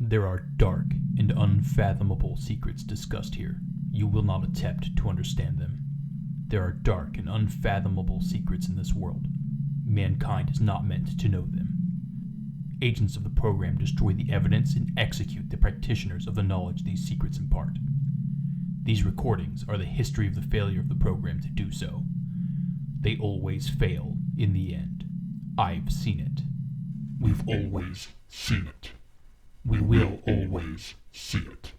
There are dark and unfathomable secrets discussed here. You will not attempt to understand them. There are dark and unfathomable secrets in this world. Mankind is not meant to know them. Agents of the program destroy the evidence and execute the practitioners of the knowledge these secrets impart. These recordings are the history of the failure of the program to do so. They always fail in the end. I've seen it. We've always seen it. We will always see it.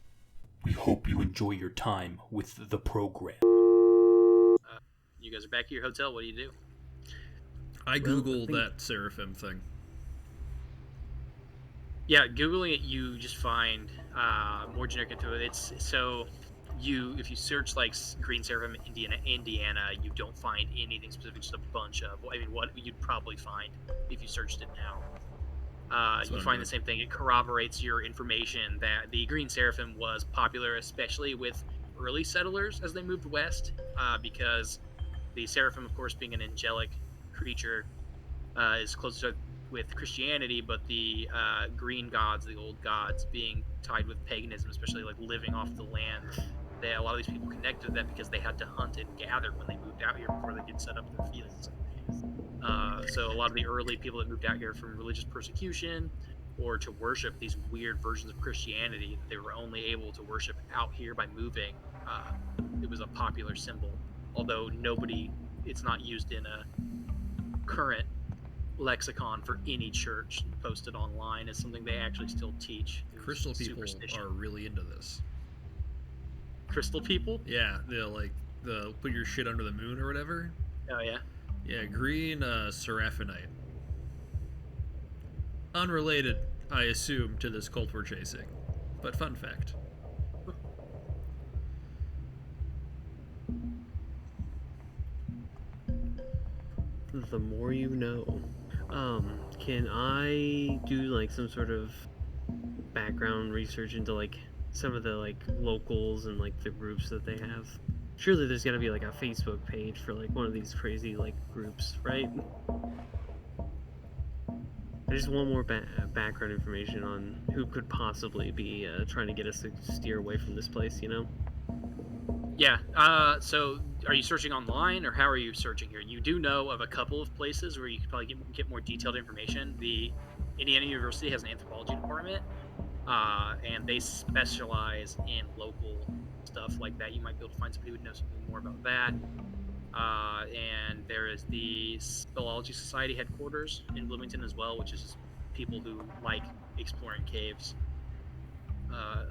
We hope you enjoy your time with the program. You guys are back at your hotel. What do you do? I googled that seraphim thing. Yeah, googling it, you just find more generic info. It's so if you search like green seraphim Indiana, you don't find anything specific. Just a bunch of what you'd probably find if you searched it now. You find the same thing. It corroborates your information that the green seraphim was popular, especially with early settlers as they moved west, because the seraphim, of course, being an angelic creature, is closer with Christianity, but the green gods, the old gods, being tied with paganism, especially like living off the land. A lot of these people connected to that because they had to hunt and gather when they moved out here before they could set up their fields. So a lot of the early people that moved out here from religious persecution or to worship these weird versions of Christianity that they were only able to worship out here by moving, it was a popular symbol. Although it's not used in a current lexicon for any church posted online as something they actually still teach. Crystal people are really into this. Crystal people? Yeah, they'll put your shit under the moon or whatever. Oh yeah. Yeah, green seraphinite. Unrelated, I assume, to this cult we're chasing. But fun fact. The more you know. Can I do like some sort of background research into like some of the like locals and like the groups that they have? Surely there's gotta be like a Facebook page for like one of these crazy like groups, right? I just want more background information on who could possibly be trying to get us to steer away from this place, you know? Yeah, so are you searching online, or how are you searching here? You do know of a couple of places where you could probably get more detailed information. The Indiana University has an anthropology department, and they specialize in local stuff like that. You might be able to find somebody who would know something more about that. And there is the Speleology Society headquarters in Bloomington as well, which is people who like exploring caves.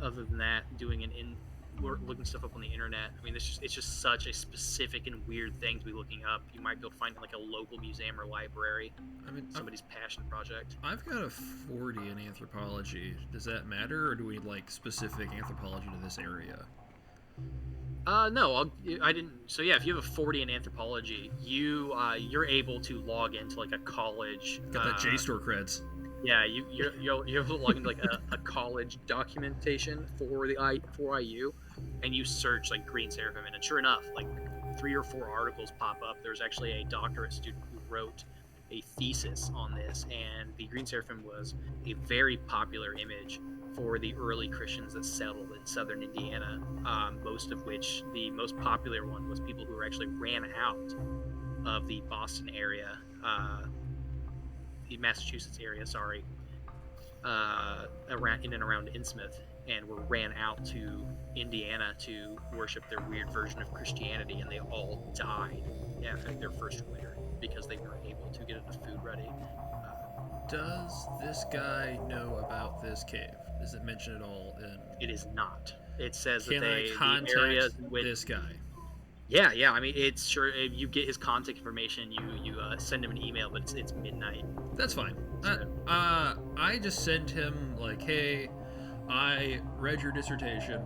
Other than that, looking stuff up on the internet. I mean, it's just such a specific and weird thing to be looking up. You might be able to find it in like a local museum or library. I mean, somebody's passion project. I've got a 40 in anthropology. Does that matter, or do we like specific anthropology to this area? No, I didn't. So yeah, if you have a 40 in anthropology, you're able to log into like a college. Got that JSTOR creds. Yeah, you're able to log into like a college documentation for IU, and you search like green seraphim, and sure enough, like 3 or 4 articles pop up. There's actually a doctorate student who wrote a thesis on this, and the green seraphim was a very popular image for the early Christians that settled in southern Indiana, most of which the most popular one was people who actually ran out of the Boston area, the Massachusetts area, in and around Innsmouth, and ran out to Indiana to worship their weird version of Christianity, and they all died after their first winter because they weren't able to get enough food ready. Does this guy know about this cave? Does it mention it all in? It is not. It says Can that I contact this guy? Yeah. I mean, it's sure if you get his contact information, you send him an email, but it's midnight. That's fine. I just send him like, hey, I read your dissertation.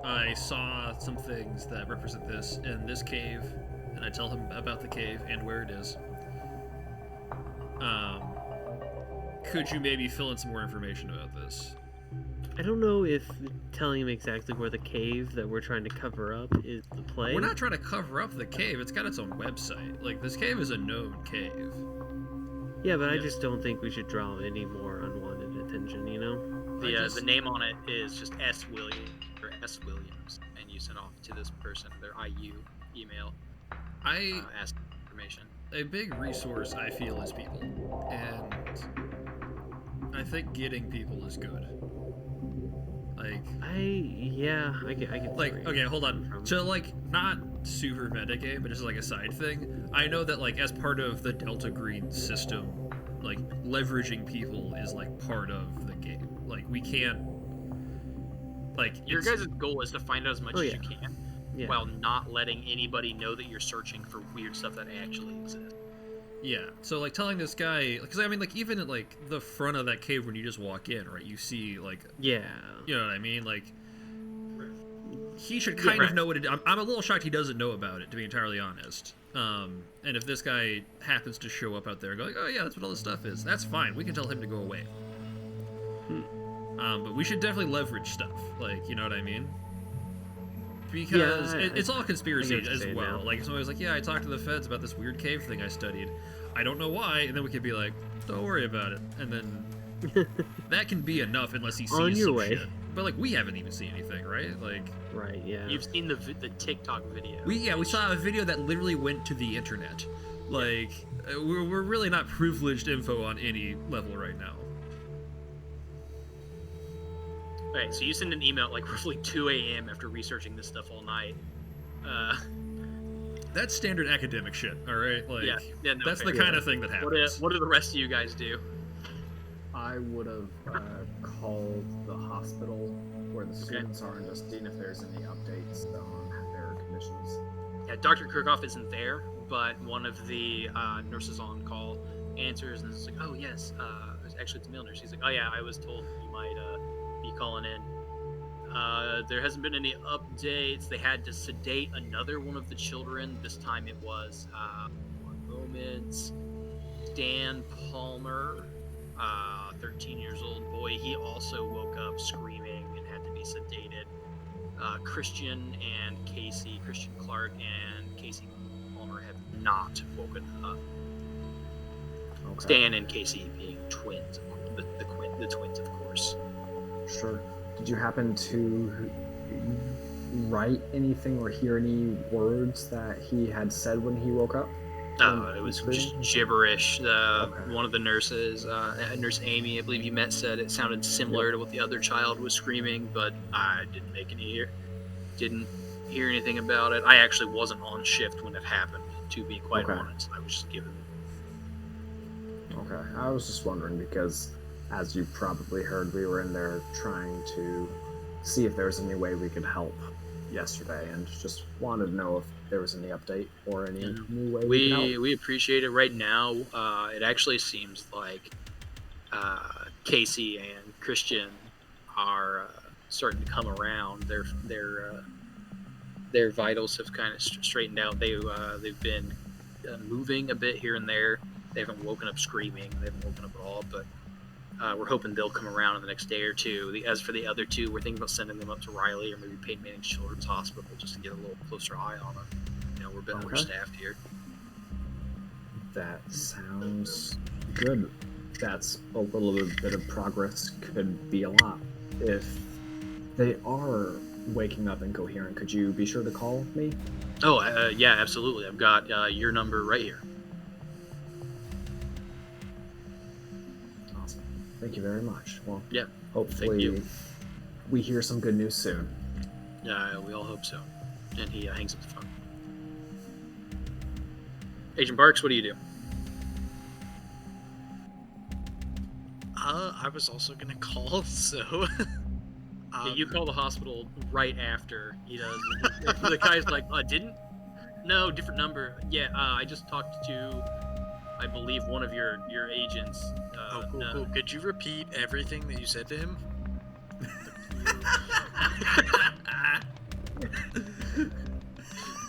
I saw some things that represent this in this cave, and I tell him about the cave and where it is. Could you maybe fill in some more information about this? I don't know if telling him exactly where the cave that we're trying to cover up is the play. We're not trying to cover up the cave. It's got its own website. Like, this cave is a known cave. Yeah, but I just don't think we should draw any more unwanted attention, you know? The name on it is just S. Williams or S. Williams, and you send off to this person their IU email. Ask information. A big resource I feel is people, and I think getting people is good. Like I get like okay, hold on. So like not super metagame, but just like a side thing. I know that like as part of the Delta Green system, like leveraging people is like part of the game. Like we can't like your guys' goal is to find out as much as you can, while not letting anybody know that you're searching for weird stuff that actually exists. Yeah, so like telling this guy, because I mean, like even at like the front of that cave when you just walk in, right? You see like you know what I mean? Like he should kind of know what it is. I'm a little shocked he doesn't know about it, to be entirely honest. And if this guy happens to show up out there and go like, oh yeah, that's what all this stuff is, that's fine. We can tell him to go away. But we should definitely leverage stuff, like you know what I mean? Because it's all conspiracy as well. Like somebody's like, yeah, I talked to the feds about this weird cave thing I studied. I don't know why, and then we could be like, don't worry about it, and then that can be enough unless he sees some shit. But like we haven't even seen anything, right? Like you've seen the TikTok video. We saw a video that literally went to the internet. Like we're really not privileged info on any level right now. Okay, so you send an email at like roughly 2 a.m. after researching this stuff all night. That's standard academic shit, all right? Like, that's the kind of thing that happens. What do the rest of you guys do? I would have called the hospital where the students are and just seen if there's any updates on their conditions. Yeah, Dr. Kirchhoff isn't there, but one of the nurses on call answers and is like, oh yes, actually it's a male nurse. He's like, oh yeah, I was told you might be calling in. There hasn't been any updates. They had to sedate another one of the children. This time it was one moment. Dan Palmer, 13 years old boy. He also woke up screaming and had to be sedated. Christian Clark and Casey Palmer have not woken up. Okay. Stan and Casey being twins, the twins, of course. Sure. Did you happen to write anything or hear any words that he had said when he woke up? It was just gibberish. One of the nurses, Nurse Amy, I believe you met, said it sounded similar to what the other child was screaming, but I didn't hear anything about it. I actually wasn't on shift when it happened, to be quite honest. I was just given. Okay, I was just wondering because, as you probably heard, we were in there trying to see if there was any way we could help yesterday, and just wanted to know if there was any update or any new way we could help. We appreciate it. Right now, it actually seems like Casey and Christian are starting to come around. Their vitals have kind of straightened out. They've been moving a bit here and there. They haven't woken up screaming. They haven't woken up at all, but we're hoping they'll come around in the next day or two. As for the other two, we're thinking about sending them up to Riley or maybe Peyton Manning Children's Hospital just to get a little closer eye on them. We're a bit understaffed here. That sounds good. That's a little bit of progress. Could be a lot. If they are waking up incoherent, could you be sure to call me? Oh, yeah, absolutely. I've got your number right here. Awesome. Thank you very much. Well, yeah. Hopefully we hear some good news soon. Yeah, we all hope so. And he hangs up the phone. Agent Barks, what do you do? I was also gonna call, so... you call the hospital right after he does. The guy's like, didn't? No, different number. Yeah, I just talked to, I believe, one of your agents. Cool. Could you repeat everything that you said to him?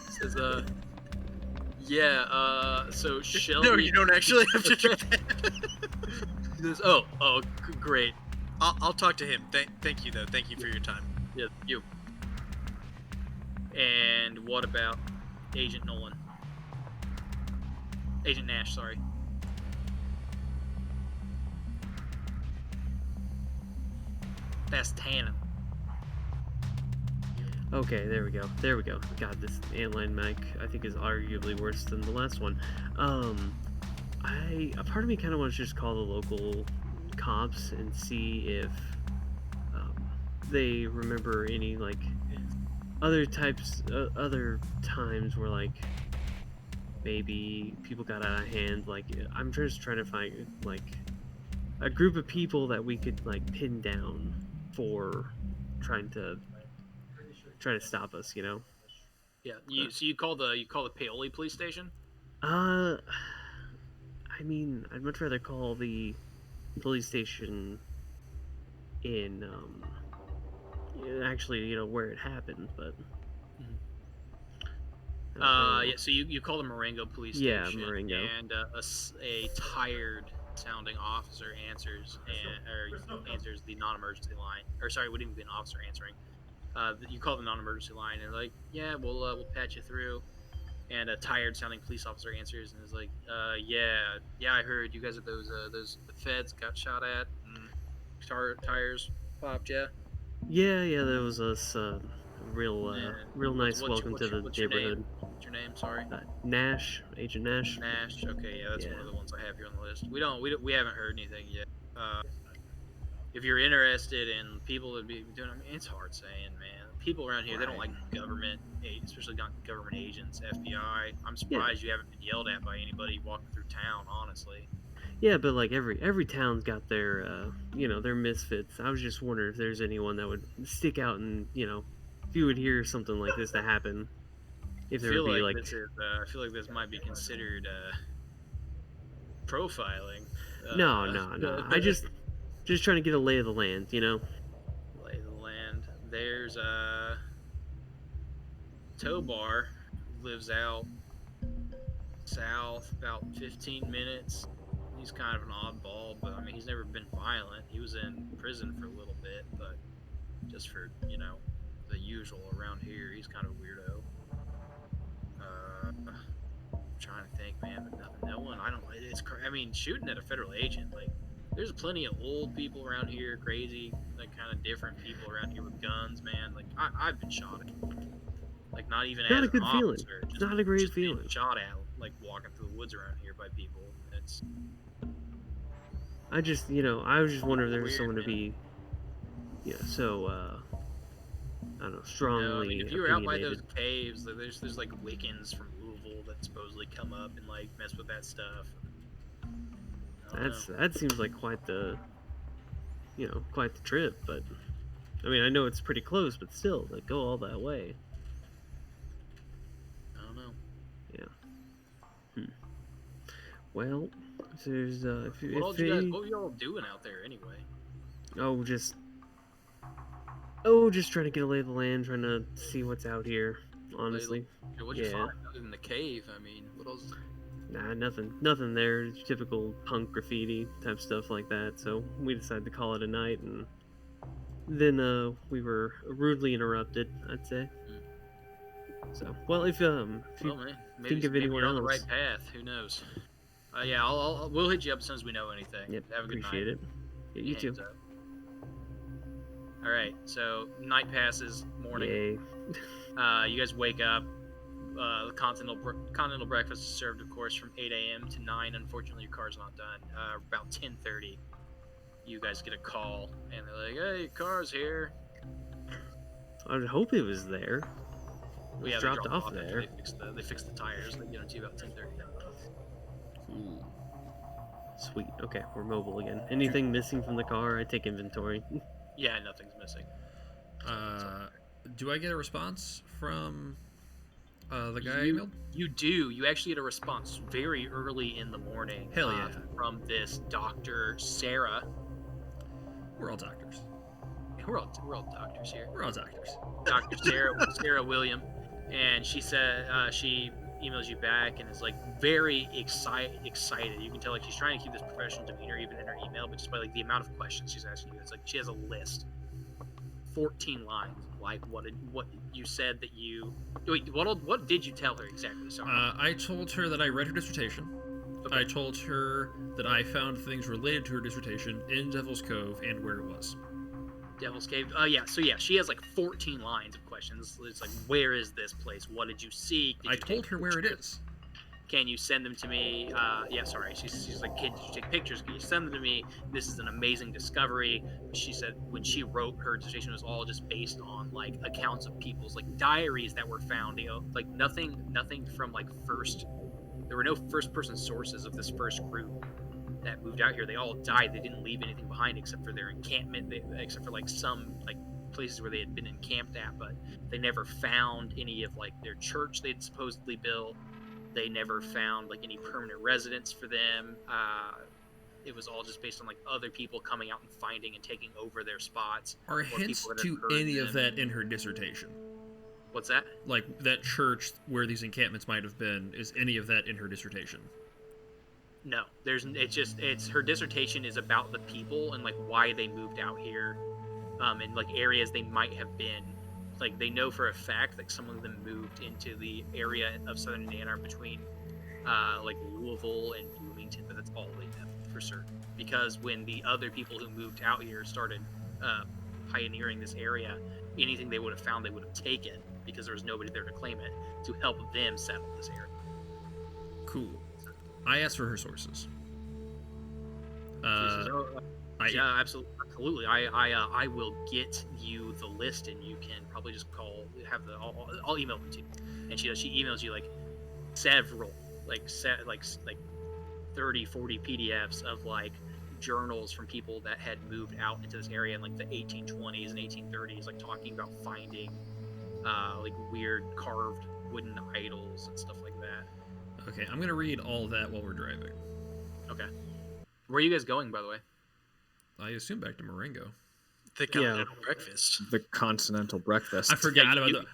Says, so Shelby... No, you don't actually have to do that. Says, great. I'll talk to him. Thank you, though. Thank you for your time. Yeah, you. And what about Agent Nolan? Agent Nash, sorry. Fast tannin. Okay, there we go. God, this antline mic I think is arguably worse than the last one. A part of me kind of wants to just call the local cops and see if they remember any like other times where like maybe people got out of hand. Like I'm just trying to find like a group of people that we could like pin down for trying to stop us. Yeah. So you call the Paoli police station? Uh, I mean, I'd much rather call the police station in actually where it happened, but I don't know. Yeah. So you call the Marengo police Yeah, station, Marengo. and a tired sounding officer answers answers the non-emergency line. Or sorry, it wouldn't even be an officer answering. You call the non-emergency line, and they're like, "Yeah, we'll patch you through." And a tired sounding police officer answers and is like, yeah, I heard you guys are those the feds got shot at and tires popped, yeah. Yeah, that was us. Real And real nice welcome to the what's your name? neighborhood. What's your name? Sorry. Nash, Agent Nash. Nash. Okay, yeah, that's one Yeah. of the ones I have here on the list. We haven't heard anything yet. If you're interested in people that be doing, I mean, it's hard saying, man. People around here, they don't like government, especially not government agents, FBI. I'm surprised you haven't been yelled at by anybody walking through town, honestly. Yeah, but like every town's got their their misfits. I was just wondering if there's anyone that would stick out and if you would hear something like this to happen, if there would be like I feel like this might be considered profiling. No. I just trying to get a lay of the land, Lay of the land. There's Tobar lives out south about 15 minutes. He's kind of an oddball, but I mean he's never been violent. He was in prison for a little bit, but just for the usual around here, he's kind of a weirdo. I'm trying to think, man, but no one. I don't. I mean, shooting at a federal agent, like. There's plenty of old people around here, crazy, like kind of different people around here with guns, man. Like I've been shot at, like not even not as a good an feeling. officer, It's not a great just feeling. Been shot at, like walking through the woods around here by people. It's. I just I was just wondering if there was Weird, someone to man. be, so I don't know, strongly. I mean, if you were out by opinionated. those caves, there's like Wiccans from Louisville that supposedly come up and like mess with that stuff. That seems like quite the trip, but I mean I know it's pretty close, but still, like go all that way. I don't know. Yeah. Well, so there's What were y'all doing out there anyway? just trying to get a lay of the land, trying to see what's out here. Honestly, What'd you find other than the cave? I mean, what else? nah, nothing there. Typical punk graffiti type stuff like that. So we decided to call it a night, and then we were rudely interrupted, I'd say. So, well, if you Man, maybe, think of maybe anyone you're on the else, right path. Who knows? Yeah, we'll hit you up as soon as we know anything. yep, Have a good appreciate night. it. Yeah, you too. All right, so night passes, morning. Yay. You guys wake up. The continental breakfast is served, of course, from 8 a.m. to 9. Unfortunately, your car's not done. About 10:30, you guys get a call, and they're like, "Hey, car's here." I would hope it was there. Well, yeah, It's they dropped drop off it there. They fix the tires. They get them to you about 10:30. Sweet. Okay, we're mobile again. Anything missing from the car? I take inventory. Yeah, nothing's missing. Do I get a response from the guy I emailed? You do. You actually get a response very early in the morning. Hell yeah. From this Dr. Sarah. We're all doctors. We're all doctors here. We're all doctors. Dr. Sarah William, and she said she emails you back and is like very excited. You can tell like she's trying to keep this professional demeanor even in her email, but just by like the amount of questions she's asking you, it's like she has a list, 14 lines. Like what you said that you wait. What did you tell her exactly? Sorry. I told her that I read her dissertation. Okay. I told her that I found things related to her dissertation in Devil's Cove and where it was. Devil's Cave. So she has like 14 lines of questions. It's like, where is this place? What did you see? I told her where it is. Can you send them to me? She's like, can you take pictures? Can you send them to me? This is an amazing discovery. She said when she wrote her dissertation, it was all just based on like accounts of people's like diaries that were found. Like nothing from like there were no first-person sources of this first group that moved out here. They all died. They didn't leave anything behind except for their encampment, except for like some like places where they had been encamped at, but they never found any of like their church they'd supposedly built. They never found like any permanent residence for them. It was all just based on like other people coming out and finding and taking over their spots. Are hints to any of that in her dissertation? What's that? Like that church where these encampments might have been, is any of that in her dissertation? No, it's her dissertation is about the people and like why they moved out here, and like areas they might have been. Like they know for a fact that some of them moved into the area of southern Indiana between like Louisville and Bloomington, but that's all they know for certain. Because when the other people who moved out here started pioneering this area, anything they would have found they would have taken because there was nobody there to claim it to help them settle this area. Cool. I asked for her sources. Yeah, absolutely. I will get you the list, and you can probably just I'll email them to you. And she emails you like several, like 30, 40 PDFs of like journals from people that had moved out into this area in like the 1820s and 1830s, like talking about finding like weird carved wooden idols and stuff like that. Okay, I'm gonna read all that while we're driving. Okay. Where are you guys going, by the way? I assume back to Marengo. The continental breakfast. The continental breakfast. I forgot about the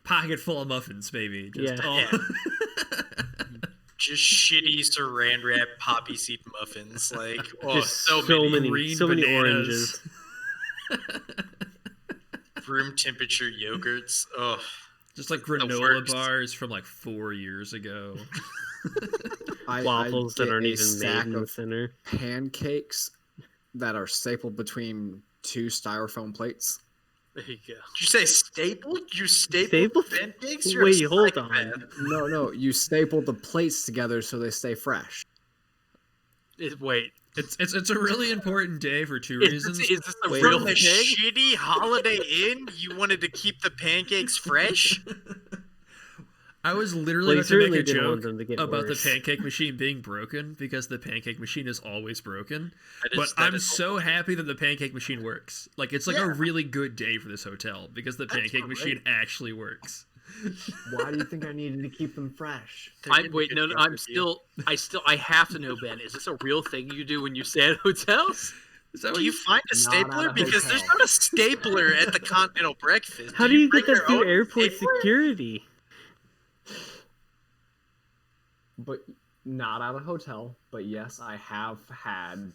pocket full of muffins, baby. Just shitty saran wrap poppy seed muffins. Like, so many oranges. Room temperature yogurts. Oh, just like granola bars from like 4 years ago. Waffles that aren't even made in the center. Pancakes that are stapled between two styrofoam plates. There you go. Did you say stapled? You stapled pancakes? Wait, hold on. No, you stapled the plates together so they stay fresh. Wait. It's a really important day for two reasons. Is this a real thing? Shitty Holiday Inn? You wanted to keep the pancakes fresh? I was literally about to make a joke about worse. the pancake machine being broken because the pancake machine is always broken. But I'm so happy that the pancake machine works. Like it's like a really good day for this hotel because the pancake machine actually works. Why do you think I needed to keep them fresh? I have to know, Ben. Is this a real thing you do when you stay at hotels? Do you find a stapler? Because there's not a stapler at the continental breakfast. How do you get that through airport security? But not at a hotel. But yes, I have had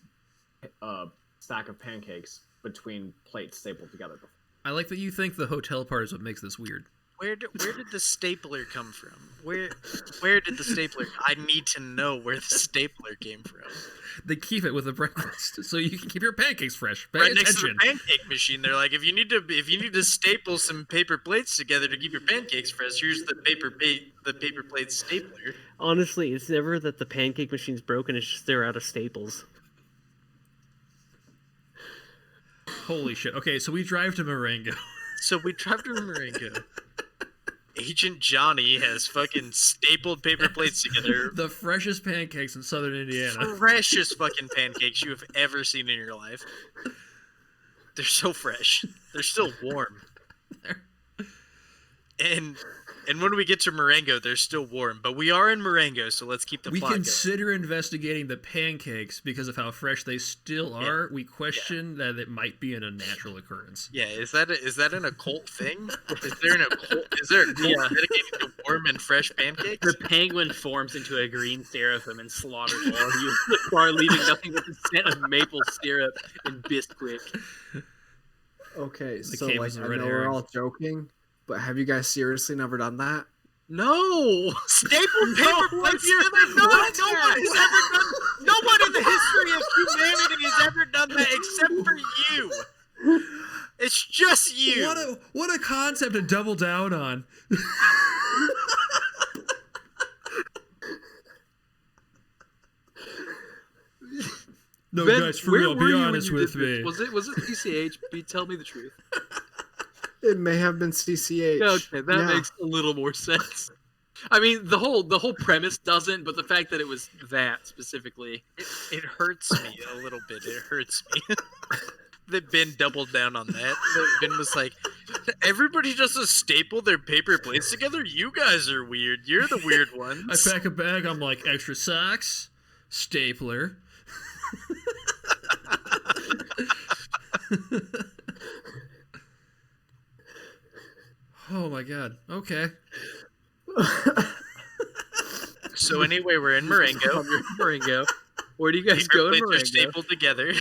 a stack of pancakes between plates stapled together before. I like that you think the hotel part is what makes this weird. Where did the stapler come from? Where did the stapler? I need to know where the stapler came from. They keep it with the breakfast, so you can keep your pancakes fresh. Pay right attention. Next to the pancake machine, they're like, if you need to staple some paper plates together to keep your pancakes fresh, here's the paper plate stapler. Honestly, it's never that the pancake machine's broken; it's just they're out of staples. Holy shit! Okay, so we drive to Marengo. Agent Johnny has fucking stapled paper plates together. The freshest pancakes in southern Indiana. Freshest fucking pancakes you have ever seen in your life. They're so fresh. They're still warm. And when we get to Marengo, they're still warm. But we are in Marengo, so let's keep the plot going. We consider investigating the pancakes because of how fresh they still are. We question that it might be an unnatural occurrence. Yeah, is that an occult thing? Is there a cult dedicated to warm and fresh pancakes? The penguin forms into a green seraphim and slaughters all of you in the car, leaving nothing but the scent of maple syrup and Bisquick. Okay, so like, I know we're all joking, but have you guys seriously never done that? No! Stapled paper plates together? No one in the history of humanity has ever done that except for you! It's just you. What a concept to double down on. No, Ben, guys, for where real, were be you when honest you with did this? me. Was it CCH? Tell me the truth. It may have been CCH. Okay, that Yeah. makes a little more sense. I mean, the whole premise doesn't, but the fact that it was that specifically. It hurts me a little bit. It hurts me. That Ben doubled down on that. That Ben was like, everybody just staple their paper plates together? You guys are weird. You're the weird I ones. pack a bag, I'm like, extra socks, stapler. Oh my god. Okay. So anyway, we're in Marengo. Marengo. Where do you guys Paper go in plates are Marengo? stapled together.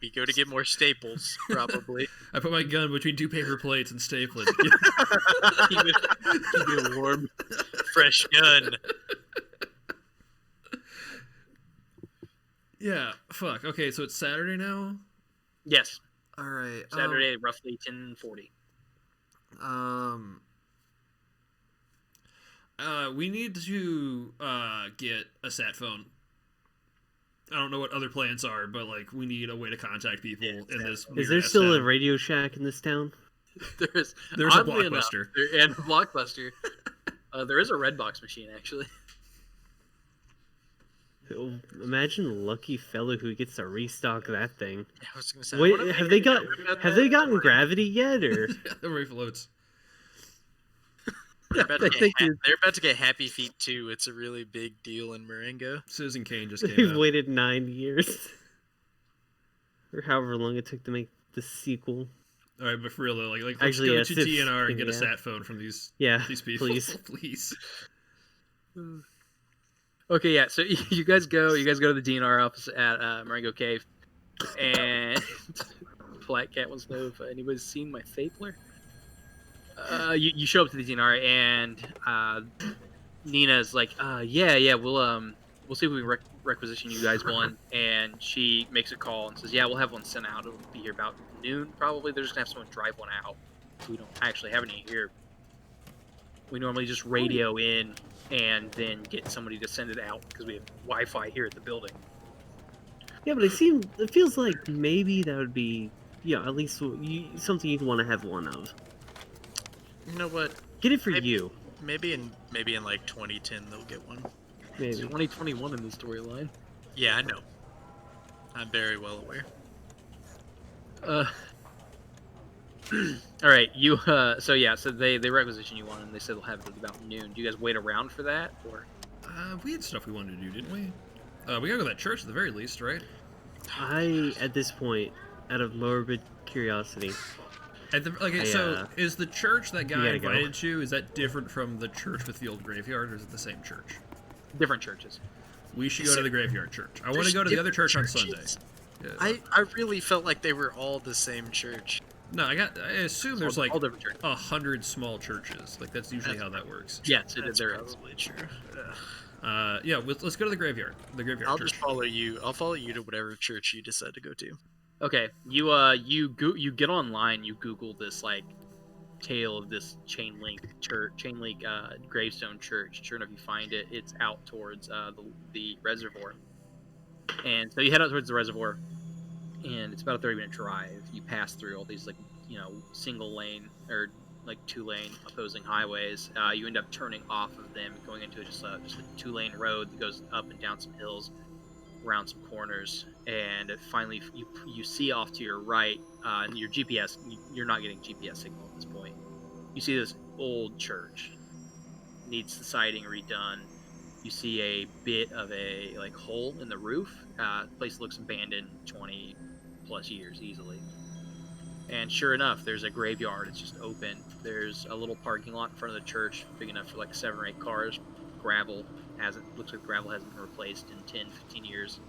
We go to get more staples, probably. I put my gun between two paper plates and staple it. Keep it warm. Fresh gun. Yeah, fuck. Okay, so it's Saturday now? Yes, All right. Saturday, roughly 10:40. We need to get a sat phone. I don't know what other plans are, but like we need a way to contact people in this. Is there still a Radio Shack in this town? There's a oddly enough, Blockbuster. and a Blockbuster. There is a Redbox machine actually. Imagine the lucky fellow who gets to restock that thing. Yeah, I was gonna say. I Wait, wanna have make they a got? note about Have that. they gotten gravity yet, or? The way floats. They're about, I to think get they're about to get Happy Feet too. It's a really big deal in Marengo. Citizen Kane just came They've out. waited 9 years, or however long it took to make the sequel. All right, but for real though, let's Actually, go yes, to it's- DNR and get a yeah. sat phone from these Yeah, people, please. please. Okay, yeah. So you guys go to the DNR office at Marengo Cave, and Black Cat wants to know if anybody's seen my stapler. You show up to the DNR, and Nina's like, yeah, we'll see if we can requisition you guys one. And she makes a call and says, yeah, we'll have one sent out. It'll be here about noon, probably. They're just gonna have someone drive one out. We don't actually have any here. We normally just radio in and then get somebody to send it out because we have Wi-Fi here at the building. Yeah, but it feels like maybe that would be, at least something you'd want to have one of. You know what? Get it for Maybe- you. Maybe in like 2010 they'll get one. It's Maybe. 2021 in the storyline. Yeah, I know. I'm very well aware. All right, so they requisition you one, and they said they'll have it at about noon. Do you guys wait around for that, or? We had stuff we wanted to do, didn't we? We gotta go to that church at the very least, right? At this point, out of morbid curiosity, So is the church that guy gotta go. invited to, is that different from the church with the old graveyard, or is it the same church? Different churches. We should go to the graveyard church. I want to There's go to the other church on different Sunday. churches. Yeah. I really felt like they were all the same church. No, I assume there's like all different churches. 100 small churches. Like that's usually how that works. Yes, That's there is. probably true. Yeah, let's go to the graveyard. The graveyard I'll church. just follow you. I'll follow you to whatever church you decide to go to. Okay, you get online. You Google this like tale of this chain link gravestone church. Sure enough, you find it. It's out towards the reservoir, and so you head out towards the reservoir, and it's about a 30-minute drive. You pass through all these single lane or like 2-lane opposing highways. You end up turning off of them, going into just a 2-lane road that goes up and down some hills, around some corners, and finally you see off to your right. Your GPS, you're not getting GPS signal at this point. You see this old church, needs the siding redone. You see a bit of a hole in the roof. The place looks abandoned 20 plus years easily. And sure enough, there's a graveyard. It's just open. There's a little parking lot in front of the church, big enough for 7 or 8 cars. Looks like gravel hasn't been replaced in 10, 15 years.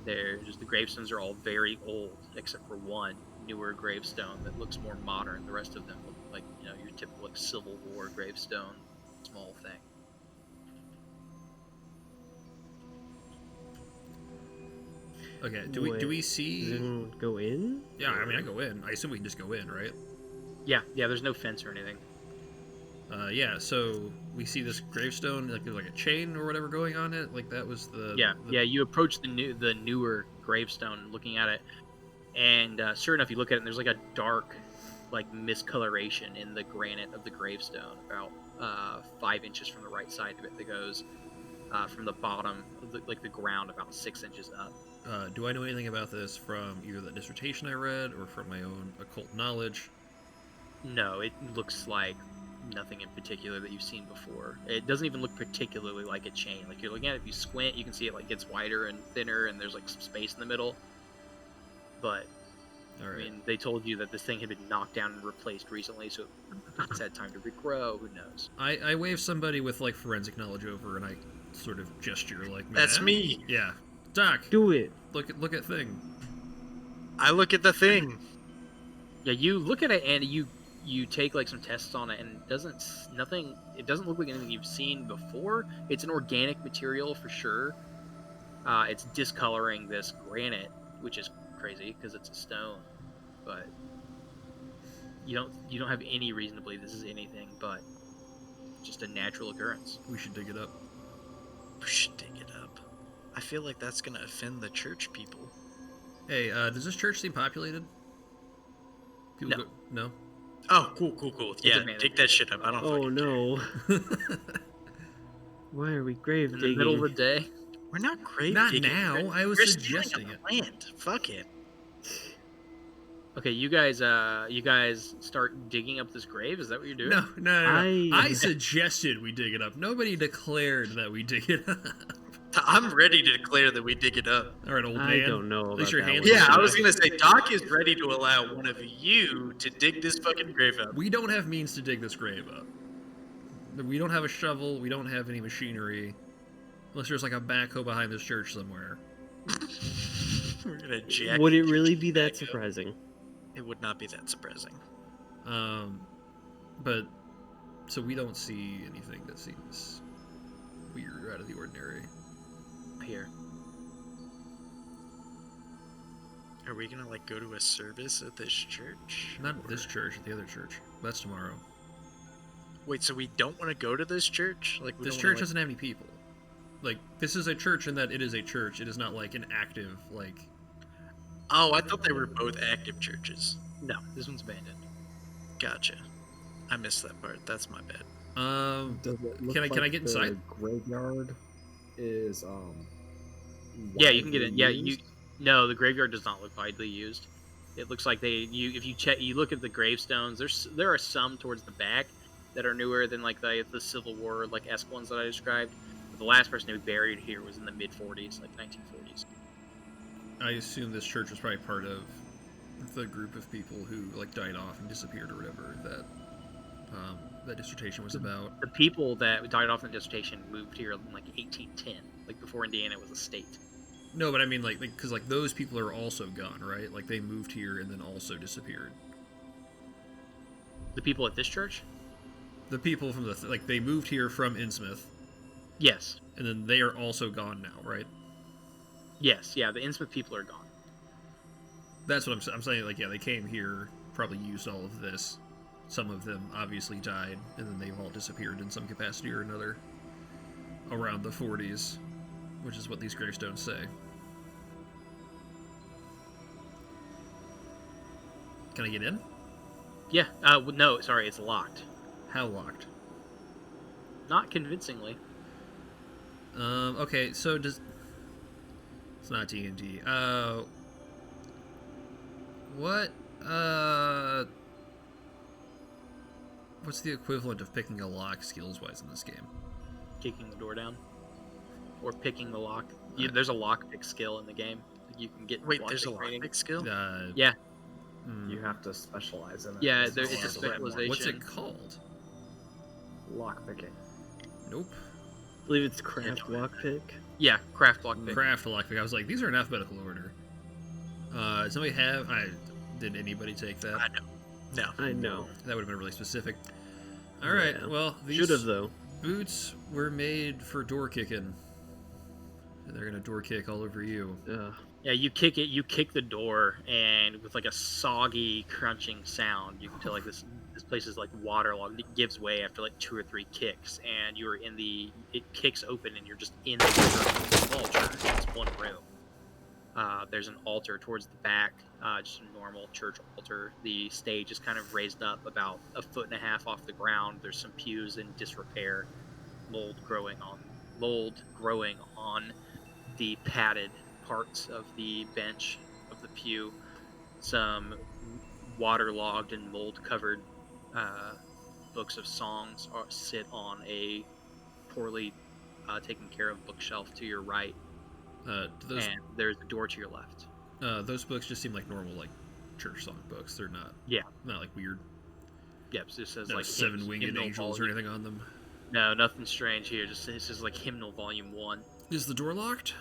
The gravestones are all very old, except for one newer gravestone that looks more modern. The rest of them look like your typical Civil War gravestone, small thing. Okay. Do we Does see? anyone go in? Yeah, I mean, I go in. I assume we can just go in, right? Yeah, there's no fence or anything. Yeah. So we see this gravestone, like there's like a chain or whatever going on it. Like that was the. Yeah. You approach the newer gravestone, looking at it, and sure enough, you look at it, and there's like a dark, like miscoloration in the granite of the gravestone, about 5 inches from the right side of it, that goes from the bottom of the ground about 6 inches up. Do I know anything about this from either the dissertation I read or from my own occult knowledge? No, it looks like nothing in particular that you've seen before. It doesn't even look particularly like a chain. Like, you're looking at it, if you squint, you can see it like gets wider and thinner, and there's like some space in the middle. But All right. I mean, they told you that this thing had been knocked down and replaced recently, so it's had time to regrow. Who knows? I wave somebody with like forensic knowledge over, and I sort of gesture like, That's "Man." me. Yeah, Doc. Do it. Look at thing. I look at the thing. Yeah, you look at it and you take like some tests on it, and it doesn't look like anything you've seen before. It's an organic material for sure. It's discoloring this granite, which is crazy because it's a stone, but you don't have any reason to believe this is anything but just a natural occurrence. We should dig it up. We should dig it up. I feel like that's gonna offend the church people. Hey, does this church seem populated? No. No. Oh, cool. Yeah, abandoned. dig that shit up. I don't. Oh fucking no. Not Why are we grave In digging? the middle of the day. We're not grave digging. now. I was We're suggesting stealing it. a land. Fuck it. Okay, you guys start digging up this grave. Is that what you're doing? No. I suggested we dig it up. Nobody declared that we dig it up. I'm ready to declare that we dig it up. All right, old man. I don't know At least about your that hands one. are Yeah, I up. was gonna say Doc is ready to allow one of you to dig this fucking grave up. We don't have means to dig this grave up. We don't have a shovel. We don't have any machinery. Unless there's like a backhoe behind this church somewhere. We're gonna jack. Would it the really church be that back up. surprising? It would not be that surprising. But so we don't see anything that seems weird or out of the ordinary. Here. Are we gonna like go to a service at this church? Not at this church, at the other church. That's tomorrow. Wait, so we don't want to go to this church? Like we This don't church wanna, doesn't have any people. Like, this is a church in that it is a church. It is not like an active, like... Oh, I thought they were both active churches. No, this one's abandoned. Gotcha. I missed that part. That's my bad. Does it look Can I like get the inside? graveyard is Yeah, you can get widely in. Yeah, used? No, the graveyard does not look widely used. It looks like if you look at the gravestones, there are some towards the back that are newer than like the Civil War like esque ones that I described. But the last person who buried here was in the mid 40s, like 1940s. I assume this church was probably part of the group of people who, like, died off and disappeared or whatever that dissertation was about. The people that died off in the dissertation moved here in like 1810, like before Indiana was a state. No, but I mean, like, because, like, those people are also gone, right? Like, they moved here and then also disappeared. The people at this church? The people from the, like, they moved here from Innsmouth, Yes. and then they are also gone now, right? Yes, yeah, the Innsmouth people are gone. That's what I'm saying. Like, yeah, they came here, probably used all of this. Some of them obviously died, and then they've all disappeared in some capacity or another around the 40s, which is what these gravestones say. Can I get in? Yeah, no, sorry, it's locked. How locked? Not convincingly. Okay, so does... It's not D&D. What, what's the equivalent of picking a lock skills-wise in this game? Kicking the door down. Or picking the lock. There's a lockpick skill in the game. You can get Wait, there's a lockpick training. lockpick skill? Yeah, You have to specialize in it. Yeah, It's it's a not like specialization. What's it called? Lockpicking. Nope. I believe it's craft lockpick. yeah, craft lockpick. Craft lockpick. I was like, these are in alphabetical order. Does somebody have... Did anybody take that? I know. No. I know. That would have been really specific. Alright, Yeah. well, these Should have though. boots were made for door kicking. And they're gonna door kick all over you. Yeah, you kick it. You kick the door, and with like a soggy, crunching sound, you can tell like this place is like waterlogged. It gives way after like 2 or 3 kicks, and you're in the. It kicks open, and you're just in the small church. It's one room. There's an altar towards the back, just a normal church altar. The stage is kind of raised up about 1.5 feet off the ground. There's some pews in disrepair, mold growing on the padded parts of the bench of the pew. Some waterlogged and mold-covered books of songs sit on a poorly taken care of bookshelf to your right, Do those and there's a door to your left. those books just seem like normal like church song books. They're not not like weird. Yep, so it says No like seven-winged hymnal angels or volume. anything on them. No, nothing strange here. Just it says like hymnal volume 1. Is the door locked?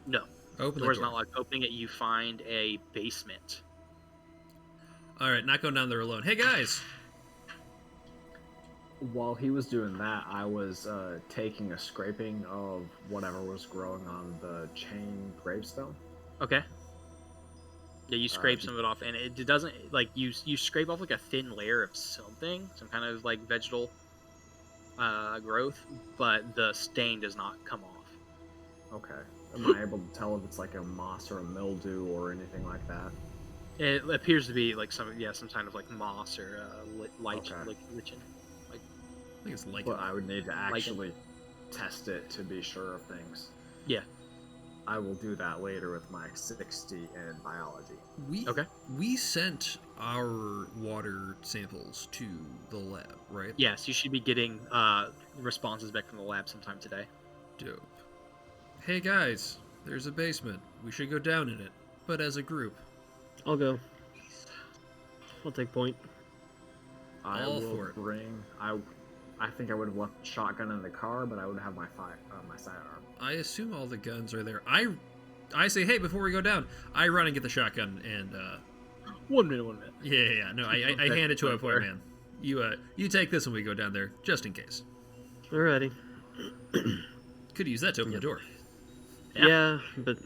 No, Open door's the door. not locked. Opening it, you find a basement. All right, not going down there alone. Hey guys, While he was doing that, I was taking a scraping of whatever was growing on the chain gravestone. Okay. Yeah, you scrape Uh, some of it off, and it doesn't like you scrape off like a thin layer of something, some kind of like vegetal growth, but the stain does not come off. Okay. Am I able to tell if it's like a moss or a mildew or anything like that? It appears to be like some kind of like moss or lichen. Okay. Lichen. I think it's like But I would need to actually test it to be sure of things. Yeah. I will do that later with my 60 in biology. we sent our water samples to the lab, right? Yes, you should be getting responses back from the lab sometime today. Dope. Hey guys, there's a basement. We should go down in it, but as a group. I'll go. I'll take point. I All will for it. bring. I think I would have left the shotgun in the car, but I would have my my sidearm. I assume all the guns are there. I say, hey, before we go down, I run and get the shotgun and 1 minute. yeah. No, I hand it to a point man. You take this when we go down there, just in case. Alrighty. Could use that to open the door. Yeah, but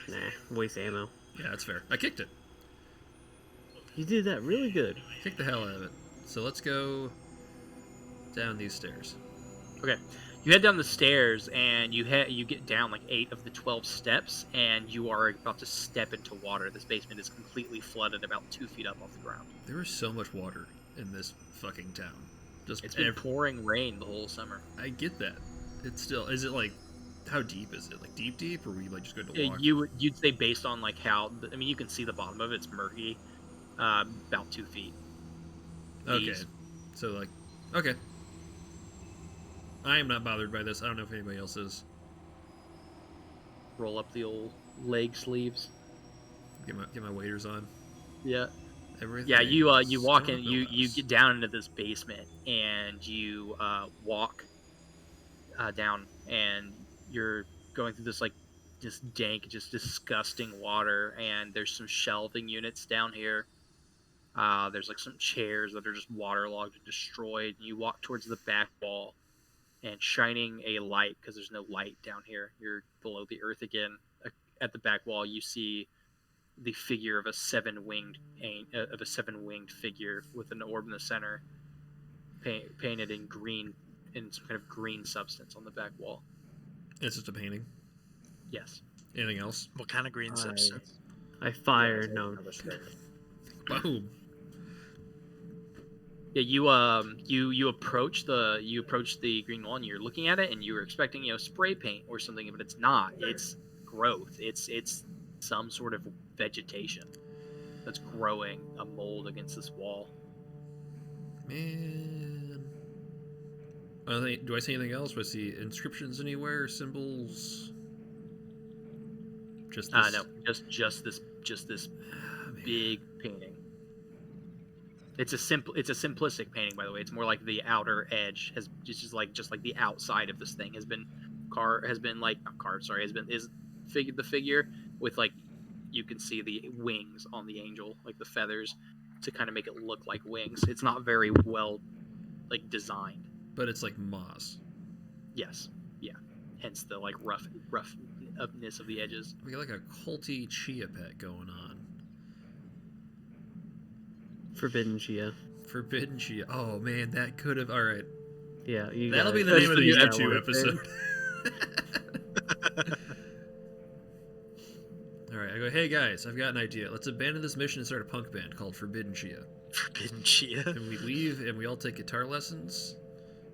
nah, waste ammo. Yeah, that's fair. I kicked it. You did that really good. Kicked the hell out of it. So let's go down these stairs. Okay. You head down the stairs, and you get down like 8 of the 12 steps, and you are about to step into water. This basement is completely flooded, about 2 feet up off the ground. There is so much water in this fucking town. Just It's been pouring rain the whole summer. I get that. It's still. Is it like? How deep is it? Like deep, or were you like just going to Yeah, walk? you'd say based on like how I mean you can see the bottom of it. It's murky, about 2 feet. Okay. These- So like, okay. I am not bothered by this. I don't know if anybody else is. Roll up the old leg sleeves. Get my waders on. Yeah. Everything. Yeah, you walk still in, you glass. get down into this basement, and you walk down, and you're going through this like just dank, just disgusting water, and there's some shelving units down here. There's like some chairs that are just waterlogged and destroyed. You walk towards the back wall, and shining a light, because there's no light down here. You're below the earth again. At the back wall, you see the figure of a seven-winged figure with an orb in the center, painted in green, in some kind of green substance on the back wall. It's just a painting. Yes. Anything else? What kind of green substance? I fired. No. Boom. Yeah, you approach the green wall, and you're looking at it, and you were expecting spray paint or something, but it's not. It's growth. It's some sort of vegetation that's growing a mold against this wall. Man. Do I see anything else? Do I see inscriptions anywhere? Symbols? Just this? No, just this Man. big painting. It's a simplistic painting, by the way. It's more like the outer edge has just like the outside of this thing has been the figure with like you can see the wings on the angel, like the feathers, to kind of make it look like wings. It's not very well like designed. But it's like moss. Yes, yeah. Hence the like rough upness of the edges. We got like a culty chia pet going on. Forbidden Chia. Forbidden chia. Oh man, that could have. All right, Yeah, you that'll got be it. the That's name of the you got YouTube one. episode. All right, I go. Hey guys, I've got an idea. Let's abandon this mission and start a punk band called Forbidden Chia. Forbidden Chia. And we leave, and we all take guitar lessons,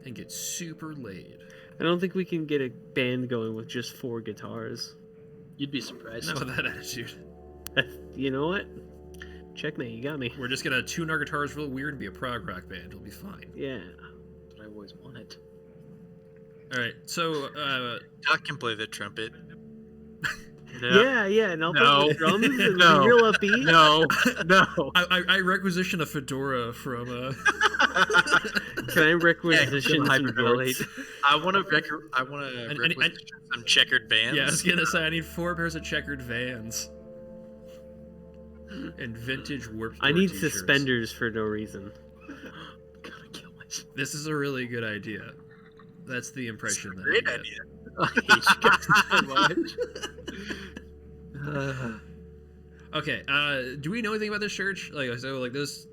and get super laid. I don't think we can get a band going with just 4 guitars. You'd be surprised. Not with that attitude. You know what? Checkmate, you got me. We're just gonna tune our guitars real weird and be a prog rock band. It'll be fine. Yeah. That's what I always wanted. All right, so Doc can play the trumpet. Yeah, and I'll play the drums and No. be real upbeat. No. I requisition a fedora from. Can I requisition some hyperventilate. goats? I want to requisition some checkered bands. Yeah, I was gonna say I need 4 pairs of checkered Vans. And vintage warped. I Tour need t-shirts. suspenders for no reason. Gotta kill myself. This is a really good idea. That's the impression that Great I get. idea. I hate you guys so much. Okay, do we know anything about this church? Like this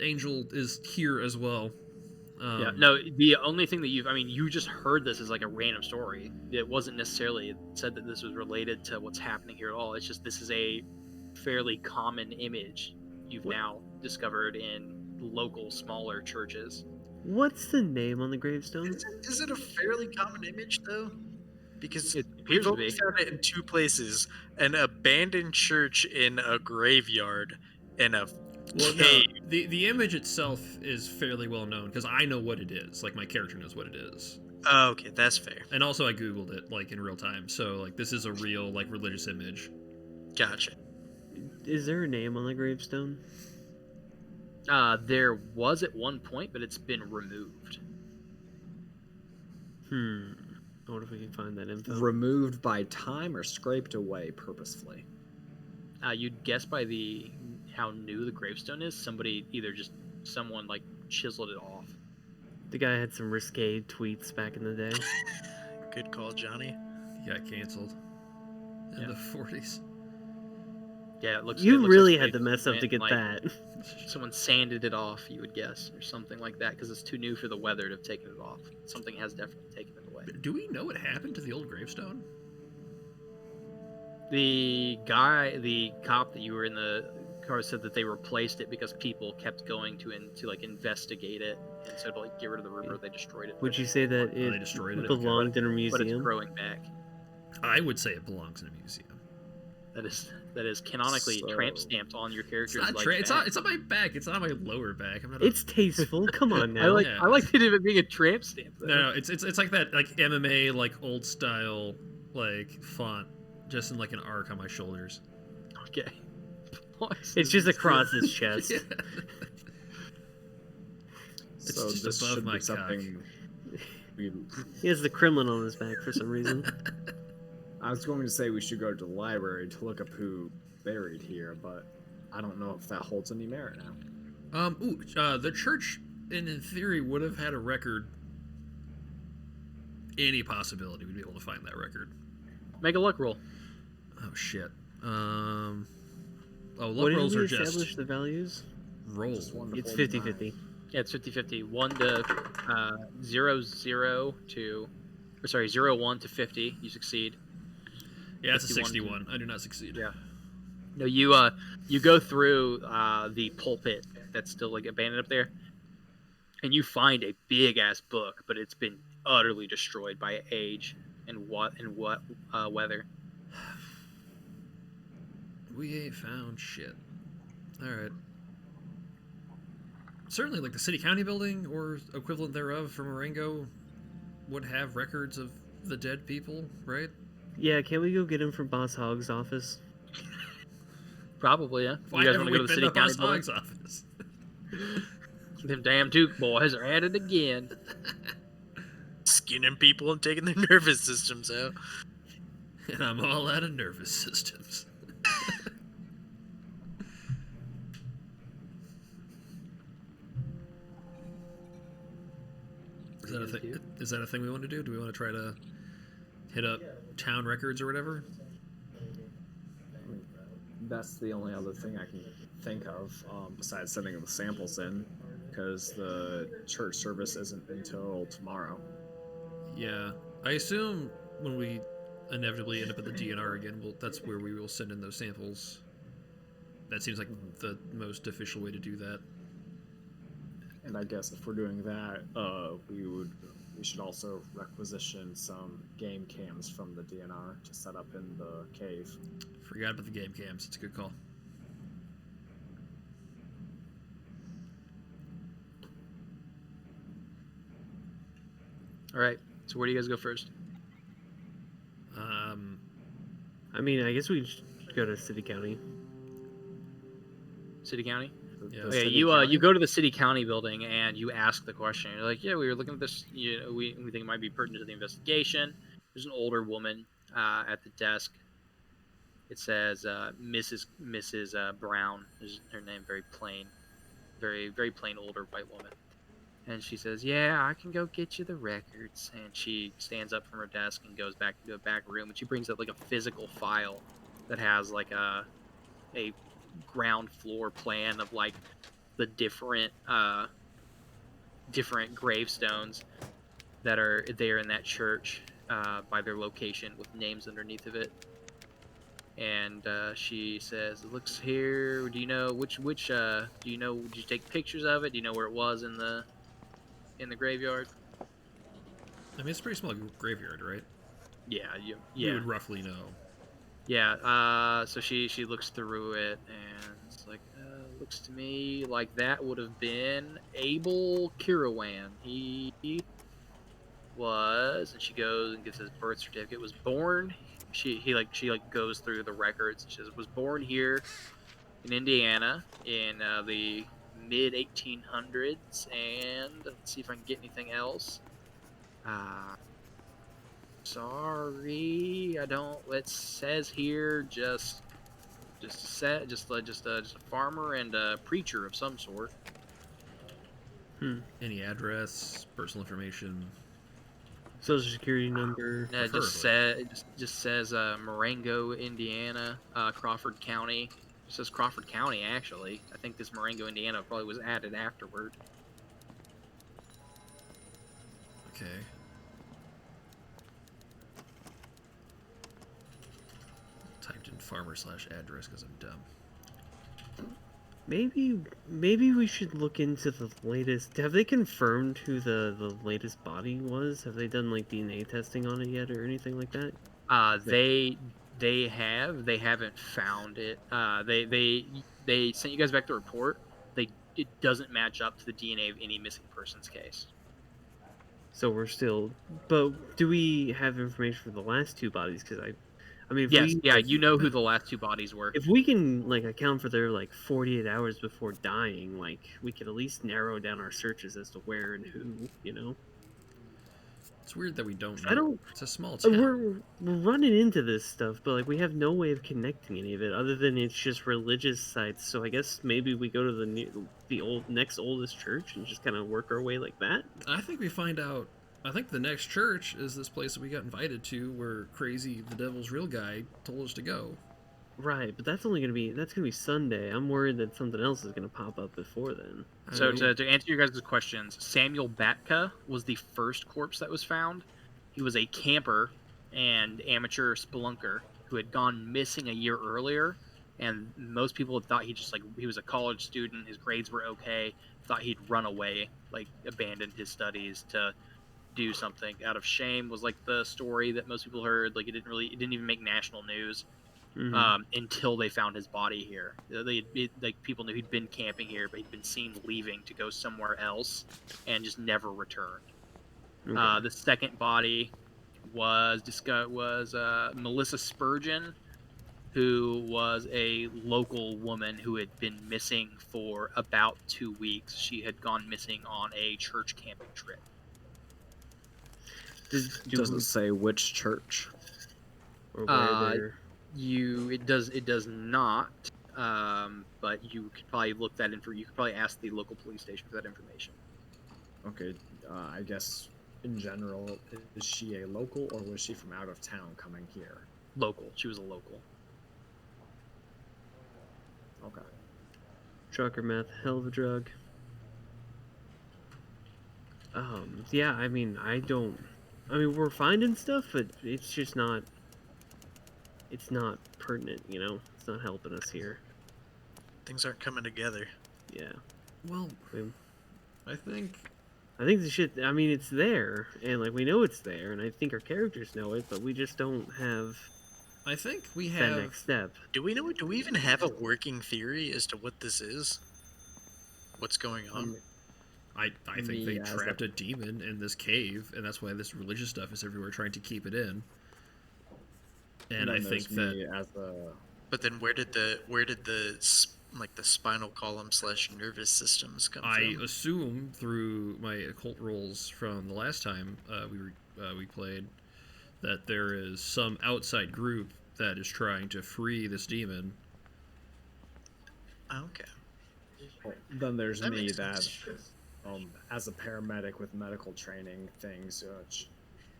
angel is here as well. Yeah, no, the only thing that you just heard this as like a random story. It wasn't necessarily said that this was related to what's happening here at all. It's just this is a fairly common image you've now discovered in local smaller churches. What's the name on the gravestone? Is it a fairly common image though? Because It we've appears to only be. found it in 2 places: an abandoned church in a graveyard and a Well, no, cave. the image itself is fairly well known because I know what it is. Like my character knows what it is, Oh, okay, that's fair. and also I googled it like in real time. So like this is a real like religious image. Gotcha. Is there a name on the gravestone? There was at one point, but it's been removed. I wonder if we can find that info. Removed by time or scraped away purposefully? You'd guess by how new the gravestone is, someone like chiseled it off. The guy had some risque tweets back in the day. Good call, Johnny. He got canceled in the 40s. Yeah, it looks. You it looks really like had they to mess up went to get and, like, that. Someone sanded it off, you would guess, or something like that, because it's too new for the weather to have taken it off. Something has definitely taken it away. Do we know what happened to the old gravestone? The cop that you were in the car said that they replaced it because people kept going to like investigate it, and so to like get rid of the rumor, they destroyed it. Would you say that they destroyed it? belonged in a But it's museum? growing back. I would say it belongs in a museum. That is canonically tramp So- stamped on your It's character's not. like It's back. on my back. It's on my lower back. I'm not. It's tasteful. Come on now. Yeah. I like the idea of it being a tramp stamp. Though. No, it's like that like MMA like old style like font, just in like an arc on my shoulders. Okay. It's just across his chest. Yeah. It's So just this above should my be cock. something. we- He has the Kremlin on his back for some reason. I was going to say we should go to the library to look up who buried here, but I don't know if that holds any merit now. The church, in theory, would have had a record. Any possibility we'd be able to find that record. Make a luck roll. Oh shit. What Luck did rolls we are establish just the values? rolls. Just one to It's 49. 50-50. Yeah, it's 50-50. 1 to 0 to, or sorry, 0-1 to 50. You succeed. Yeah, it's a 51. 61. I do not succeed. Yeah. No, you go through the pulpit that's still like abandoned up there, and you find a big ass book, but it's been utterly destroyed by age and what weather. We ain't found shit. Alright. Certainly, like the city county building or equivalent thereof from Marengo would have records of the dead people, right? Yeah, can't we go get him from Boss Hogg's office? Probably, yeah. Why You guys haven't want to we go to the been city to county Boss building? Hogg's office? Them damn Duke boys are at it again. Skinning people and taking their nervous systems out. And I'm all out of nervous systems. Is that a thing we want to do? Do we want to try to hit up town records or whatever? That's the only other thing I can think of besides sending the samples in, because the church service isn't until tomorrow. Yeah, I assume when we inevitably end up at the DNR again, that's where we will send in those samples. That seems like the most official way to do that. And I guess if we're doing that, we should also requisition some game cams from the DNR to set up in the cave. Forgot about the game cams. It's a good call. All right. So where do you guys go first? I mean, I guess we should go to City County. City County? Yeah. Okay, you go to the city county building and you ask the question. You're like, yeah, we were looking at this. We think it might be pertinent to the investigation. There's an older woman at the desk. It says Mrs. Brown is her name. Very plain, very plain older white woman. And she says, yeah, I can go get you the records. And she stands up from her desk and goes back into a back room. And she brings up like a physical file that has like a ground floor plan of like the different gravestones that are there in that church by their location with names underneath of it. And she says, it looks here, do you know which do you know, did you take pictures of it? Do you know where it was in the graveyard? I mean, it's a pretty small graveyard, right? Yeah, We would roughly know. Yeah, so she looks through it and it's like, looks to me like that would have been Abel Kirawan. He was, and she goes and gets his birth certificate. Was born. She goes through the records. She says was born here in Indiana in the mid 1800s. And let's see if I can get anything else. Sorry, I don't. It says here just a farmer and a preacher of some sort. Any address, personal information? Social security number. No, it just says Marengo, Indiana, Crawford County. It says Crawford County, actually. I think this Marengo, Indiana probably was added afterward. Okay. Typed in farmer/address because I'm dumb. Maybe we should look into the latest. Have they confirmed who the latest body was? Have they done like DNA testing on it yet or anything like that? They haven't found it. They sent you guys back the report. It doesn't match up to the DNA of any missing persons case. So we're still. But do we have information for the last two bodies? Because I mean, you know who the last two bodies were. If we can like account for their like 48 hours before dying, like we could at least narrow down our searches as to where and who, you know. It's weird that we don't know. It's a small town. We're running into this stuff, but like we have no way of connecting any of it other than it's just religious sites. So I guess maybe we go to the next oldest church and just kind of work our way like that. I think we find out. I think the next church is this place that we got invited to, where Crazy the Devil's Real Guy told us to go. Right, but that's gonna be Sunday. I'm worried that something else is gonna pop up before then. So to answer your guys' questions, Samuel Batka was the first corpse that was found. He was a camper and amateur spelunker who had gone missing a year earlier, and most people had thought he was a college student. His grades were okay. Thought he'd run away, like abandoned his studies to do something out of shame. Was like the story that most people heard. Like it didn't even make national news. Mm-hmm. Until they found his body here. People knew he'd been camping here, but he'd been seen leaving to go somewhere else and just never returned. Okay. The second body was Melissa Spurgeon, who was a local woman who had been missing for about 2 weeks. She had gone missing on a church camping trip. Doesn't say which church. Or where It does not. But you could probably look that in for. You could probably ask the local police station for that information. Okay, I guess in general, is she a local or was she from out of town coming here? Local. She was a local. Okay. Trucker meth, hell of a drug. Yeah, I mean, we're finding stuff, but it's just not. It's not pertinent, you know. It's not helping us here. Things aren't coming together. Yeah. Well, We- I think I think the shit. I mean, it's there, and like we know it's there, and I think our characters know it, but we just don't have we that have. next step. Do we know? Do we even have a working theory as to what this is? What's going on? I think Me they as trapped a demon in this cave, and that's why this religious stuff is everywhere, trying to keep it in. And I think that me as a But then where did the like the spinal column / nervous systems come I from? assume through my occult rolls from the last time we played that there is some outside group that is trying to free this demon. Oh, okay. then there's That me makes that sense. as a paramedic with medical training things, which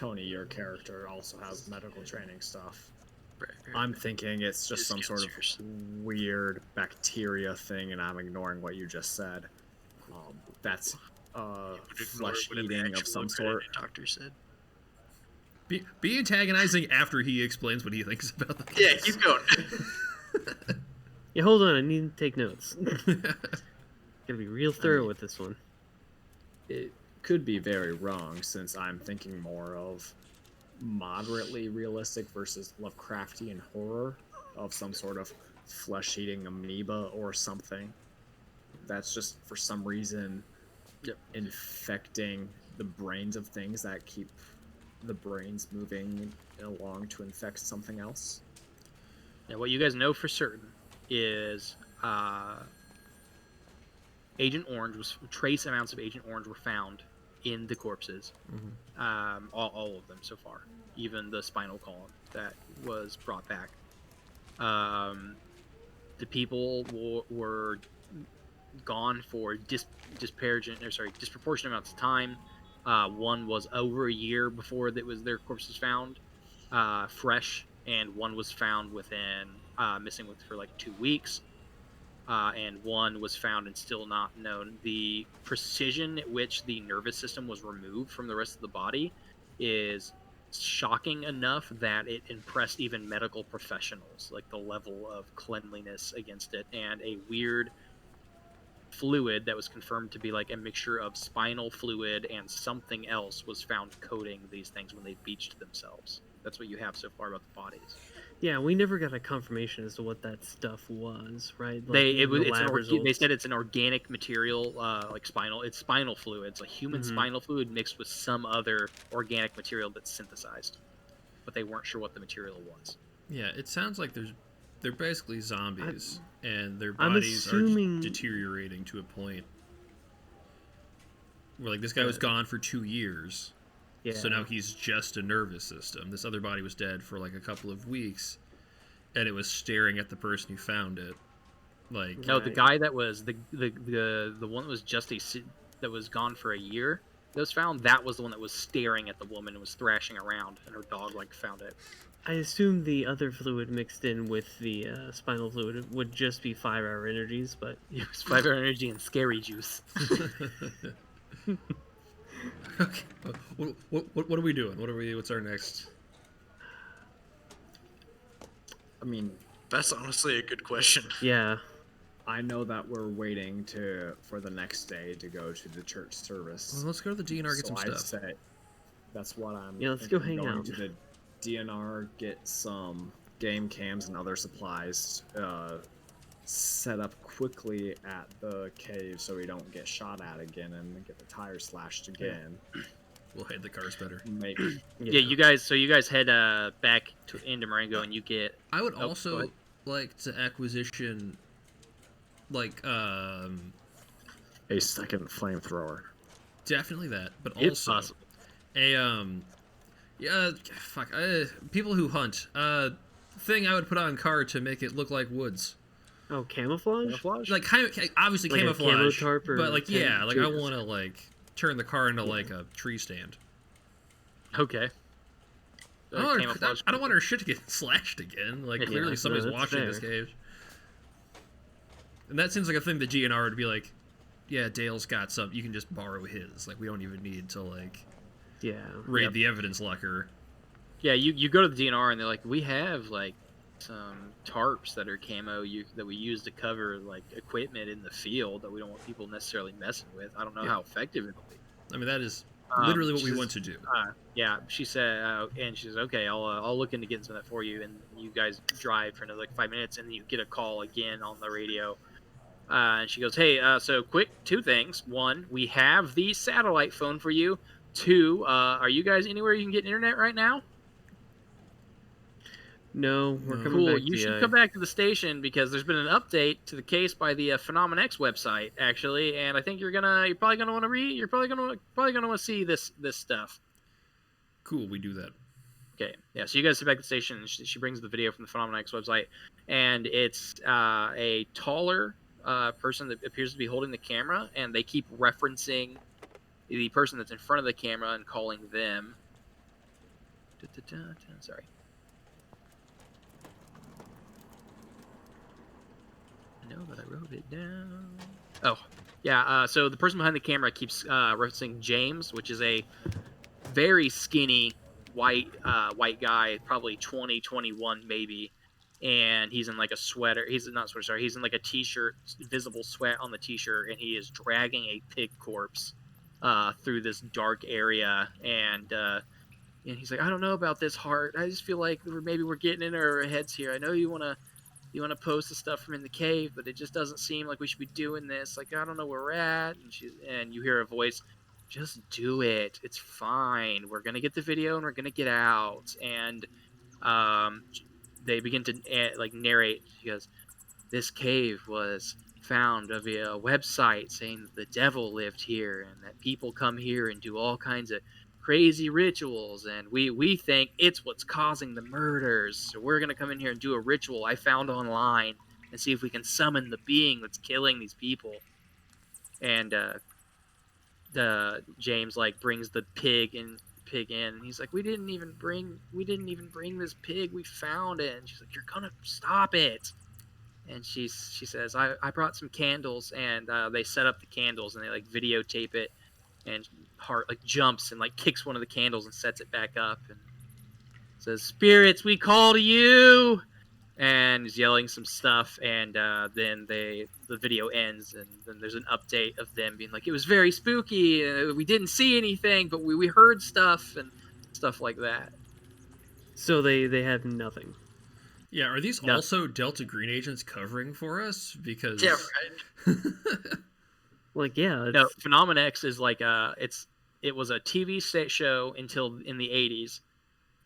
Tony, your character, also has medical training stuff. Right. I'm thinking it's just some sort of Cancers. weird bacteria thing, and I'm ignoring what you just said. That's Would ignore flesh what an eating of actual some sort. accredited doctor said. Be antagonizing after he explains what he thinks about the Yeah, case. keep going. Yeah, hold on. I need to take notes. Gotta be real thorough with this one. It could be very wrong since I'm thinking more of moderately realistic versus Lovecraftian horror of some sort of flesh-eating amoeba or something that's just for some reason infecting the brains of things that keep the brains moving along to infect something else. Now, what you guys know for certain is Agent Orange trace amounts of Agent Orange were found in the corpses. All of them so far, even the spinal column that was brought back. The people were gone for disproportionate amounts of time. One was over a year before their corpse was found, fresh, and one was found within missing for like 2 weeks. And one was found and still not known. The precision at which the nervous system was removed from the rest of the body is shocking enough that it impressed even medical professionals, like the level of cleanliness against it, and a weird fluid that was confirmed to be like a mixture of spinal fluid and something else was found coating these things when they beached themselves. That's what you have so far about the bodies. Yeah, we never got a confirmation as to what that stuff was, right? Like, They said it's an organic material, like spinal. It's spinal fluid. It's like human spinal fluid mixed with some other organic material that's synthesized, but they weren't sure what the material was. Yeah, it sounds like they're basically zombies, and their I'm bodies assuming- are deteriorating to a point where, like, this guy was gone for 2 years. Yeah. So now he's just a nervous system. This other body was dead for like a couple of weeks, and it was staring at the person who found it. Like, No, the guy that was the one that was that was gone for a year that was found. That was the one that was staring at the woman and was thrashing around, and her dog like found it. I assume the other fluid mixed in with the spinal fluid would just be 5-hour energies, but It was 5-hour energy and scary juice. okay, what are we doing? What's our next? I mean, That's honestly a good question. yeah. I know that we're waiting for the next day to go to the church service. Well, let's go to the DNR, get some I'd stuff. say that's what I'm. Yeah, let's go thinking, hang going out. to the DNR, get some game cams and other supplies set up quickly at the cave so we don't get shot at again and get the tires slashed again. We'll hide the cars better. Maybe. Yeah, you guys head back into Marengo and you get. I would go also ahead. like to acquisition, like, a second flamethrower. definitely that, but If also possible. people who hunt. Thing I would put on car to make it look like woods. Oh, camouflage? Like, obviously Like a camo camouflage, tarp or but like, yeah, like I tent? want to like turn the car into like a tree stand. Okay. Camouflage. I don't want our shit to get slashed again. Like, Yeah, clearly no, somebody's that's watching this fair. cave. And that seems like a thing the GNR would be like, yeah, Dale's got some. You can just borrow his. Like, we don't even need to, like, Yeah. raid the evidence locker. Yeah, you go to the DNR and they're like, we have like some tarps that are camo that we use to cover like equipment in the field that we don't want people necessarily messing with. I don't know how effective it'll be. I mean, that is literally what we she want to do. Yeah, she said, and she says, okay, I'll look into getting some of that for you. And you guys drive for another like 5 minutes, and then you get a call again on the radio. And she goes, hey, so quick, 2 things. 1, we have the satellite phone for you. 2, are you guys anywhere you can get internet right now? No, we're No. coming Cool. back You to should you. come back to the station because there's been an update to the case by the Phenomenon X website, actually, and I think you're probably gonna want to read. You're probably gonna want to see this stuff. Cool, we do that. Okay. Yeah. So you guys sit back at the station, and she brings the video from the Phenomenon X website, and it's a taller person that appears to be holding the camera, and they keep referencing the person that's in front of the camera and calling them. Sorry. I know, but I wrote it down. Oh, yeah. So the person behind the camera keeps referencing James, which is a very skinny white guy, probably 20, 21 maybe, and he's in like a sweater. He's not sweater. Sorry, he's in like a t-shirt, visible sweat on the t-shirt, and he is dragging a pig corpse through this dark area, and he's like, I don't know about this, Hart. I just feel like maybe we're getting in our heads here. I know you want to post the stuff from in the cave, but it just doesn't seem like we should be doing this. Like, I don't know where we're at. And you hear a voice, just do it. It's fine. We're going to get the video and we're going to get out. And they begin to like narrate. She goes, this cave was found via a website saying that the devil lived here and that people come here and do all kinds of crazy rituals, and we think it's what's causing the murders. So we're gonna come in here and do a ritual I found online and see if we can summon the being that's killing these people. And the James like brings the pig in, and he's like, we didn't even bring this pig. We found it. And she's like, you're gonna stop it. And she says, I brought some candles, and they set up the candles and they like videotape it. And Hart like jumps and like kicks one of the candles and sets it back up and says, spirits, we call to you. And he's yelling some stuff, and then the video ends, and then there's an update of them being like, it was very spooky, and we didn't see anything, but we heard stuff and stuff like that. So they have nothing. Yeah, are these No. also Delta Green agents covering for us? Because Yeah, right. Like, yeah. No, Phenomenon X is like it was a TV show until in the 80s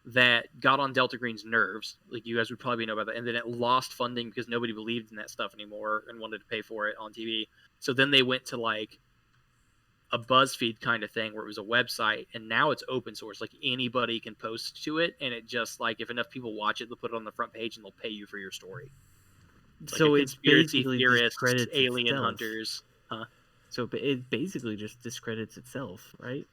that got on Delta Green's nerves. Like, you guys would probably know about that. And then it lost funding because nobody believed in that stuff anymore and wanted to pay for it on TV. So then they went to like a BuzzFeed kind of thing where it was a website, and now it's open source. Like, anybody can post to it, and it just like, if enough people watch it, they'll put it on the front page and they'll pay you for your story. It's so like it's conspiracy basically theorists, discredits alien itself. hunters. So it basically just discredits itself, right?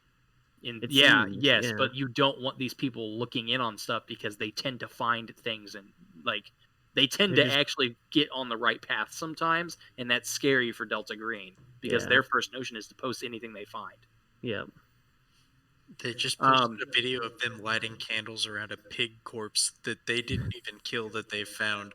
Yes, yeah. but you don't want these people looking in on stuff because they tend to find things, and like they tend They to just- actually get on the right path sometimes, and that's scary for Delta Green because Yeah. their first notion is to post anything they find. Yeah. They just posted a video of them lighting candles around a pig corpse that they didn't even kill that they found.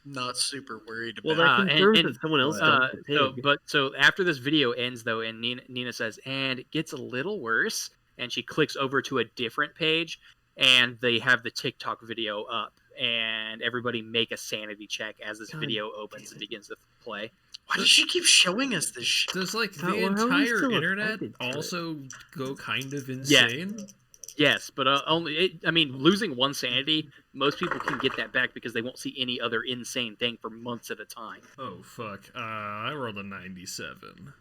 Not super worried about. Well, that and- confirms and, that someone else dumped the pig. So after this video ends though, and Nina says, and it gets a little worse, and she clicks over to a different page, and they have the TikTok video up, and everybody make a sanity check as this God video opens and begins to play. Why does she keep showing us this shit? does like How- the how are we entire still internet affected to it? also go kind of insane? Yes, but losing one sanity, most people can get that back because they won't see any other insane thing for months at a time. Oh fuck! I rolled a 97.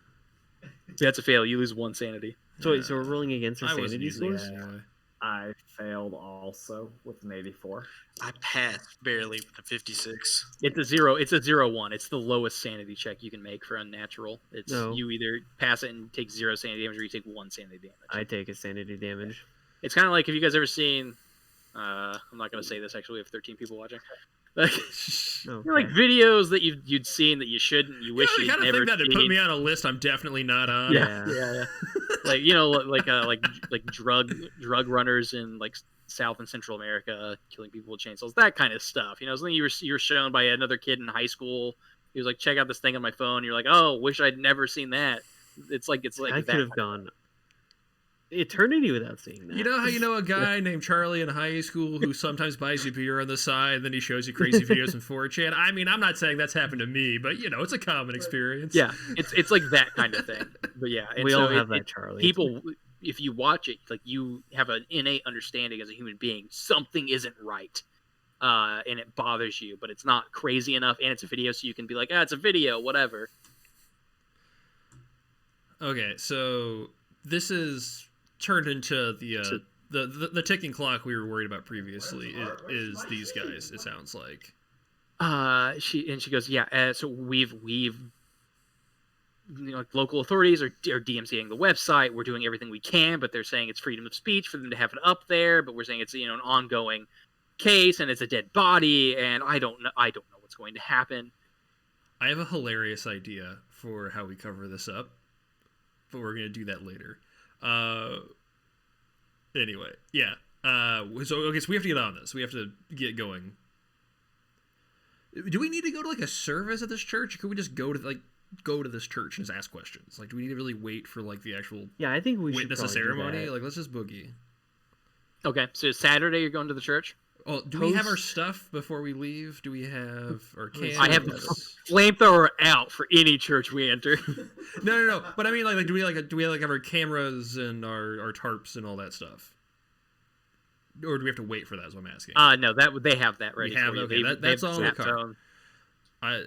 That's a fail. You lose one sanity. So wait, so we're rolling against our I wasn't sanity using scores? it anyway. I failed also with an 84. I passed barely with a 56. It's a 0-1. It's the lowest sanity check you can make for unnatural. It's No. You either pass it and take 0 sanity damage, or you take 1 sanity damage. I take a sanity damage. It's kind of like, have you guys ever seen? I'm not gonna say this. Actually, we have 13 people watching. Like, like videos that you'd seen that you shouldn't. You wish the you'd kind of never thing that seen. it put me on a list I'm definitely not on. Yeah. Like like drug runners in like South and Central America killing people with chainsaws, that kind of stuff. Something you were shown by another kid in high school. He was like, check out this thing on my phone. You're like, oh, wish I'd never seen that. It's like I could have gone eternity without seeing that. You know how you know a guy named Charlie in high school who sometimes buys you beer on the side and then he shows you crazy videos in 4chan? I mean, I'm not saying that's happened to me, but it's a common experience. Yeah, it's like that kind of thing. But yeah, we all have that, Charlie. People, if you watch it, like, you have an innate understanding as a human being, something isn't right, and it bothers you, but it's not crazy enough, and it's a video, so you can be like, it's a video, whatever. Okay, so this is turned into the ticking clock we were worried about previously is these guys, it sounds like. She goes, so we've local authorities are DMCAing the website. We're doing everything we can, but they're saying it's freedom of speech for them to have it up there, but we're saying it's an ongoing case and it's a dead body, and I don't know what's going to happen. I have a hilarious idea for how we cover this up, but we're going to do that later. Anyway, yeah. So we have to get on this. We have to get going. Do we need to go to like a service at this church, or could we just go to this church and just ask questions? Like, do we need to really wait for like the actual I think we witness should a ceremony? Like, let's just boogie. Okay, so Saturday you're going to the church? Oh, do we have our stuff before we leave? Do we have our cans? I have the flamethrower out for any church we enter. No. But I mean, like, do we have our cameras and our tarps and all that stuff? Or do we have to wait for that? Is what I'm asking. No, they have that ready. We have, for you. okay, that's all in the car. Zone.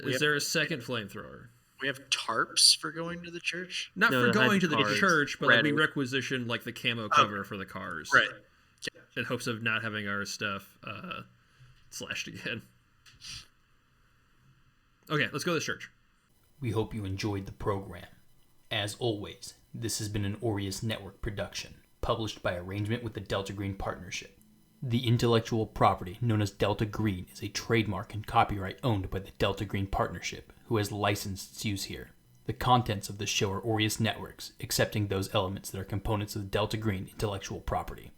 Is there a second flamethrower? We have tarps for going to the church? Not for going to the church, but like, we requisition like the camo cover for the cars. Right. In hopes of not having our stuff slashed again. Okay, let's go to this church. We hope you enjoyed the program. As always, this has been an Aureus Network production, published by arrangement with the Delta Green Partnership. The intellectual property known as Delta Green is a trademark and copyright owned by the Delta Green Partnership, who has licensed its use here. The contents of the show are Aureus Networks, excepting those elements that are components of the Delta Green intellectual property.